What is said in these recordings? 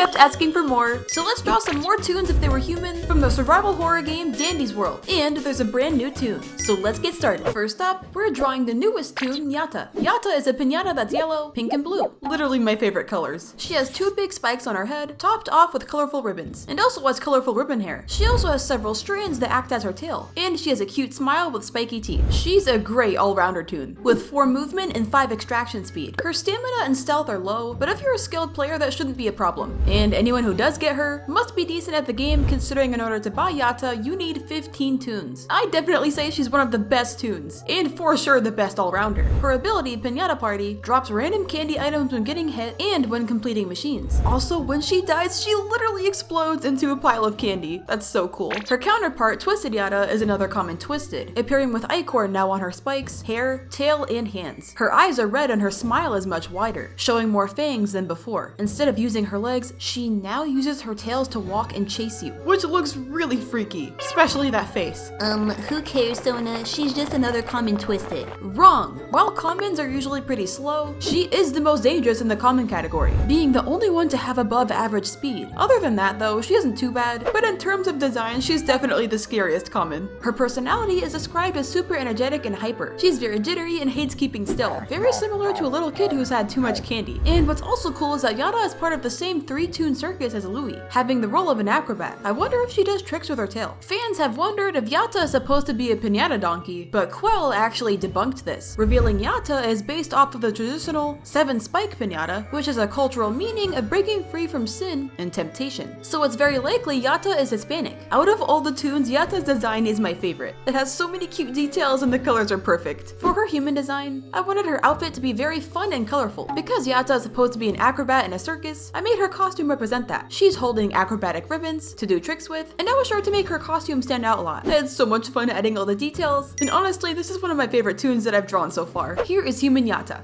kept asking for more, so let's draw some more Toons if they were human from the survival horror game Dandy's World. And there's a brand new Toon, so let's get started. First up, we're drawing the newest Toon, Yatta. Yatta is a piñata that's yellow, pink, and blue. Literally my favorite colors. She has 2 big spikes on her head, topped off with colorful ribbons, and also has colorful ribbon hair. She also has several strands that act as her tail, and she has a cute smile with spiky teeth. She's a great all-rounder Toon, with 4 movement and 5 extraction speed. Her stamina and stealth are low, but if you're a skilled player, that shouldn't be a problem. And anyone who does get her must be decent at the game, considering in order to buy Yatta, you need 15 Toons. I definitely say she's one of the best Toons, and for sure the best all-rounder. Her ability, Piñata Party, drops random candy items when getting hit and when completing machines. Also, when she dies, she literally explodes into a pile of candy. That's so cool. Her counterpart, Twisted Yatta, is another common Twisted, appearing with ichor now on her spikes, hair, tail, and hands. Her eyes are red and her smile is much wider, showing more fangs than before. Instead of using her legs, she now uses her tails to walk and chase you, which looks really freaky, especially that face. Who cares, Sona? She's just another common Twisted. Wrong! While commons are usually pretty slow, she is the most dangerous in the common category, being the only one to have above average speed. Other than that though, she isn't too bad, but in terms of design, she's definitely the scariest common. Her personality is described as super energetic and hyper. She's very jittery and hates keeping still, very similar to a little kid who's had too much candy. And what's also cool is that Yatta is part of the same 3-Toon circus as Louie, having the role of an acrobat. I wonder if she does tricks with her tail. Fans have wondered if Yatta is supposed to be a piñata donkey, but Quell actually debunked this, revealing Yatta is based off of the traditional 7-spike piñata, which is a cultural meaning of breaking free from sin and temptation. So it's very likely Yatta is Hispanic. Out of all the Toons, Yatta's design is my favorite. It has so many cute details and the colors are perfect. For her human design, I wanted her outfit to be very fun and colorful. Because Yatta is supposed to be an acrobat in a circus, I made her costume represent that. She's holding acrobatic ribbons to do tricks with, and I was sure to make her costume stand out a lot. I had so much fun adding all the details, and honestly, this is one of my favorite Toons that I've drawn so far. Here is human Yatta.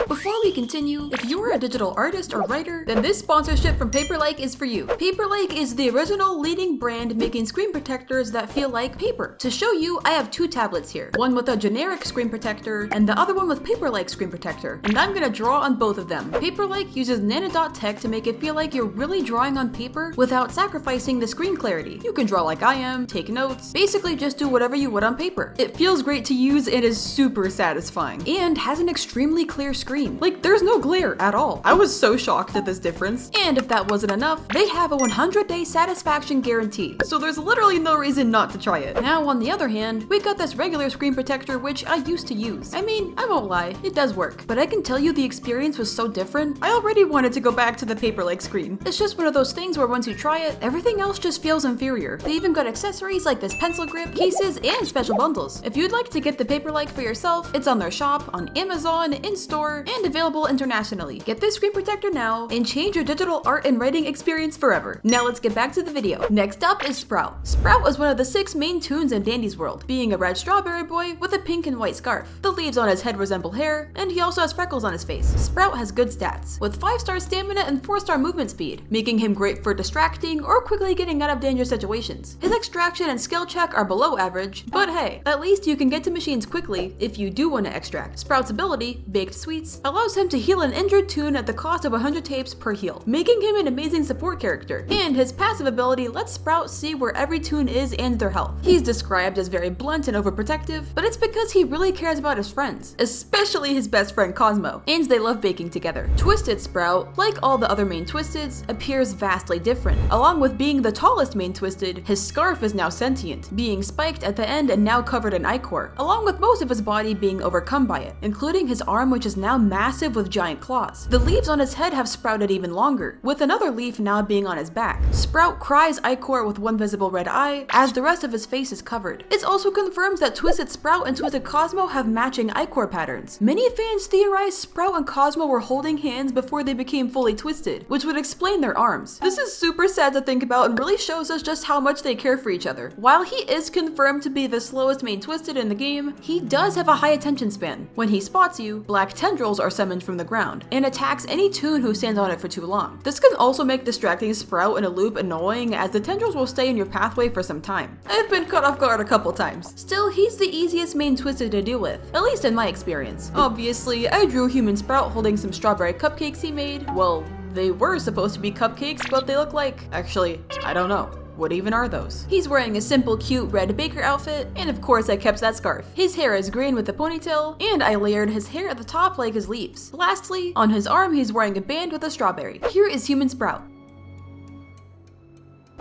Before we continue, if you are a digital artist or writer, then this sponsorship from Paperlike is for you. Paperlike is the original leading brand making screen protectors that feel like paper. To show you, I have 2 tablets here, one with a generic screen protector and the other one with Paperlike screen protector, and I'm gonna draw on both of them. Paperlike uses nanodot tech to make it feel like you're really drawing on paper without sacrificing the screen clarity. You can draw like I am, take notes, basically just do whatever you would on paper. It feels great to use and is super satisfying, and has an extremely clear screen. Like, there's no glare at all. I was so shocked at this difference. And if that wasn't enough, they have a 100-day satisfaction guarantee, so there's literally no reason not to try it. Now, on the other hand, we got this regular screen protector, which I used to use. I mean, I won't lie, it does work, but I can tell you the experience was so different, I already wanted to go back to the Paperlike screen. It's just one of those things where once you try it, everything else just feels inferior. They even got accessories like this pencil grip, cases, and special bundles. If you'd like to get the Paperlike for yourself, it's on their shop, on Amazon, in-store, and available internationally. Get this screen protector now and change your digital art and writing experience forever. Now let's get back to the video. Next up is Sprout. Sprout is one of the 6 main Toons in Dandy's World, being a red strawberry boy with a pink and white scarf. The leaves on his head resemble hair, and he also has freckles on his face. Sprout has good stats, with 5-star stamina and 4-star movement speed, making him great for distracting or quickly getting out of dangerous situations. His extraction and skill check are below average, but hey, at least you can get to machines quickly if you do want to extract. Sprout's ability, Baked Sweets, allows him to heal an injured Toon at the cost of 100 tapes per heal, making him an amazing support character. And his passive ability lets Sprout see where every Toon is and their health. He's described as very blunt and overprotective, but it's because he really cares about his friends, especially his best friend Cosmo, and they love baking together. Twisted Sprout, like all the other main Twisteds, appears vastly different. Along with being the tallest main Twisted, his scarf is now sentient, being spiked at the end and now covered in ichor, along with most of his body being overcome by it, including his arm, which is now massive with giant claws. The leaves on his head have sprouted even longer, with another leaf now being on his back. Sprout cries ichor with one visible red eye, as the rest of his face is covered. It also confirms that Twisted Sprout and Twisted Cosmo have matching ichor patterns. Many fans theorize Sprout and Cosmo were holding hands before they became fully twisted, which would explain their arms. This is super sad to think about and really shows us just how much they care for each other. While he is confirmed to be the slowest main Twisted in the game, he does have a high attention span. When he spots you, black tendrils are summoned from the ground, and attacks any Toon who stands on it for too long. This can also make distracting Sprout in a loop annoying, as the tendrils will stay in your pathway for some time. I've been caught off guard a couple times. Still, he's the easiest main Twisted to deal with, at least in my experience. Obviously, I drew human Sprout holding some strawberry cupcakes he made, well, They were supposed to be cupcakes, but they look like... Actually, I don't know. What even are those? He's wearing a simple, cute red baker outfit, and of course I kept that scarf. His hair is green with a ponytail, and I layered his hair at the top like his leaves. Lastly, on his arm he's wearing a band with a strawberry. Here is Human Sprout.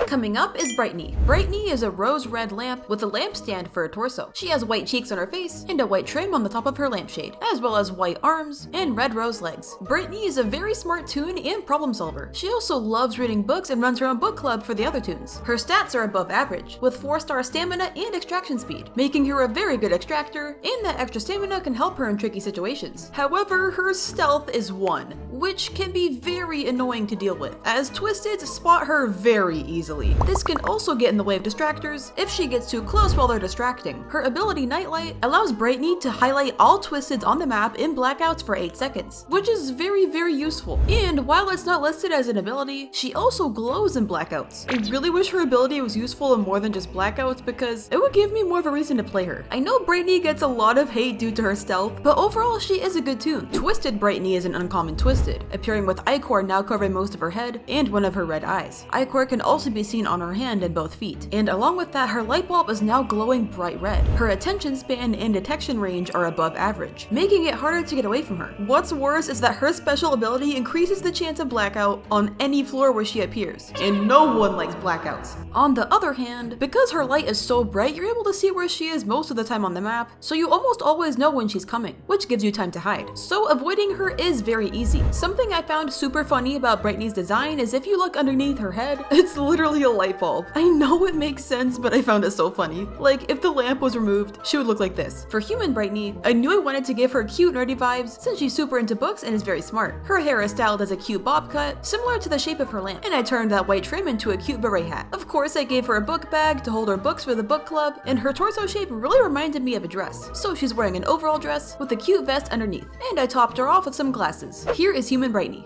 Coming up is Brightney. Brightney is a rose-red lamp with a lampstand for a torso. She has white cheeks on her face and a white trim on the top of her lampshade, as well as white arms and red rose legs. Brittany is a very smart toon and problem solver. She also loves reading books and runs her own book club for the other toons. Her stats are above average, with 4-star stamina and extraction speed, making her a very good extractor, and that extra stamina can help her in tricky situations. However, her stealth is 1, which can be very annoying to deal with, as Twisteds spot her very easily. This can also get in the way of distractors if she gets too close while they're distracting. Her ability Nightlight allows Brightney to highlight all Twisteds on the map in blackouts for 8 seconds, which is very useful. And while it's not listed as an ability, she also glows in blackouts. I really wish her ability was useful in more than just blackouts because it would give me more of a reason to play her. I know Brightney gets a lot of hate due to her stealth, but overall she is a good toon. Twisted Brightney is an uncommon Twisted, appearing with Ichor now covering most of her head and one of her red eyes. Ichor can also be seen on her hand and both feet, and along with that her light bulb is now glowing bright red. Her attention span and detection range are above average, making it harder to get away from her. What's worse is that her special ability increases the chance of blackout on any floor where she appears, and no one likes blackouts. On the other hand, because her light is so bright, you're able to see where she is most of the time on the map, so you almost always know when she's coming, which gives you time to hide. So avoiding her is very easy. Something I found super funny about Brightney's design is if you look underneath her head, it's literally a light bulb. I know it makes sense, but I found it so funny. Like, if the lamp was removed, she would look like this. For Human Brightney, I knew I wanted to give her cute nerdy vibes since she's super into books and is very smart. Her hair is styled as a cute bob cut, similar to the shape of her lamp, and I turned that white trim into a cute beret hat. Of course, I gave her a book bag to hold her books for the book club, and her torso shape really reminded me of a dress. So she's wearing an overall dress with a cute vest underneath, and I topped her off with some glasses. Here is Human Brightney.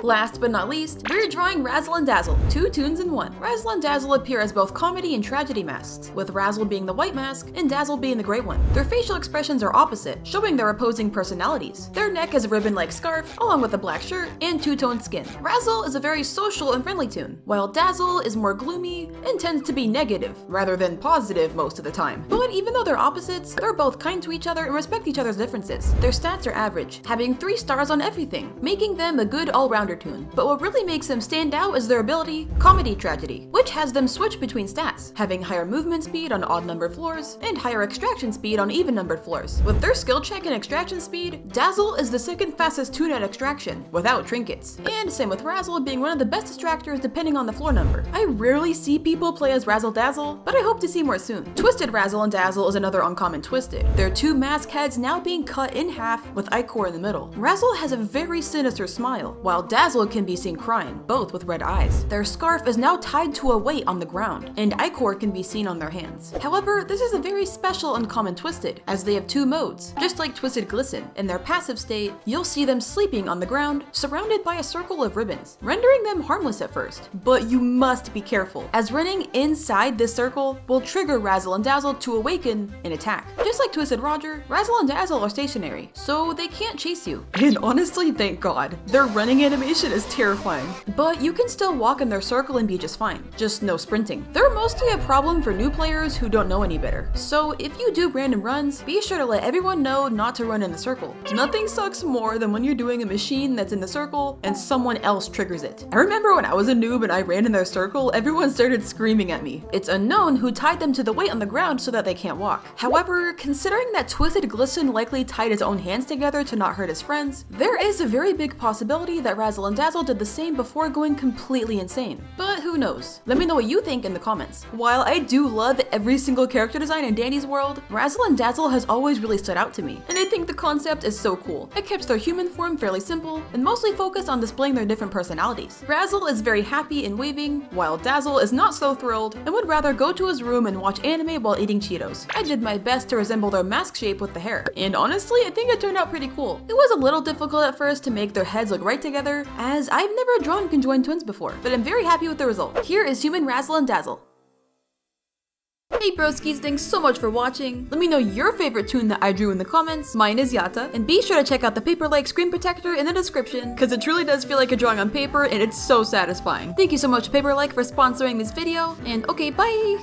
Last but not least, we're drawing Razzle and Dazzle, 2 toons in 1. Razzle and Dazzle appear as both comedy and tragedy masks, with Razzle being the white mask and Dazzle being the gray one. Their facial expressions are opposite, showing their opposing personalities. Their neck is a ribbon-like scarf, along with a black shirt and two-toned skin. Razzle is a very social and friendly toon, while Dazzle is more gloomy and tends to be negative, rather than positive most of the time. But even though they're opposites, they're both kind to each other and respect each other's differences. Their stats are average, having 3 stars on everything, making them a good all-rounder toon. But what really makes them stand out is their ability, Comedy Tragedy, which has them switch between stats, having higher movement speed on odd-numbered floors and higher extraction speed on even-numbered floors. With their skill check and extraction speed, Dazzle is the second fastest toon at extraction, without trinkets. And same with Razzle being one of the best extractors depending on the floor number. I rarely see people play as Razzle Dazzle, but I hope to see more soon. Twisted Razzle and Dazzle is another uncommon Twisted. Their 2 mask heads now being cut in half with Ichor in the middle. Razzle has a very sinister smile, while Dazzle can be seen crying, both with red eyes. Their scarf is now tied to a weight on the ground, and Ichor can be seen on their hands. However, this is a very special uncommon Twisted, as they have 2 modes. Just like Twisted Glisten, in their passive state, you'll see them sleeping on the ground, surrounded by a circle of ribbons, rendering them harmless at first. But you must be careful, as running inside this circle will trigger Razzle and Dazzle to awaken and attack. Just like Twisted Roger, Razzle and Dazzle are stationary, so they can't chase you. And honestly, thank God. Their running animation is terrifying. But you can still walk in their circle and be just fine, just no sprinting. They're mostly a problem for new players who don't know any better. So if you do random runs, be sure to let everyone know not to run in the circle. Nothing sucks more than when you're doing a machine that's in the circle and someone else triggers it. I remember when I was a noob and I ran in their circle, everyone started screaming at me. It's unknown who tied them to the weight on the ground so that they can't walk. However, considering that Twisted Glisten likely tied his own hands together to not hurt his friends, there is a very big possibility that Razzle and Dazzle did the same before going completely insane. But who knows? Let me know what you think in the comments. While I do love every single character design in Danny's world, Razzle and Dazzle has always really stood out to me, and I think the concept is so cool. It keeps their human form fairly simple and mostly focused on displaying their different personalities. Razzle is very happy and waving, while Dazzle is not so thrilled and would rather go to his room and watch anime while eating Cheetos. I did my best to resemble their mask shape with the hair, and honestly, I think it turned out pretty cool. It was a little difficult at first to make their heads look right together, as I've never drawn conjoined twins before, but I'm very happy with the result. Here is Human Razzle and Dazzle. Hey Hey broskies, thanks so much for watching. Let me know your favorite toon that I drew in the comments. Mine is Yatta. And be sure to check out the Paperlike screen protector in the description, because it truly does feel like a drawing on paper and it's so satisfying. Thank you so much Paperlike for sponsoring this video, and okay, bye!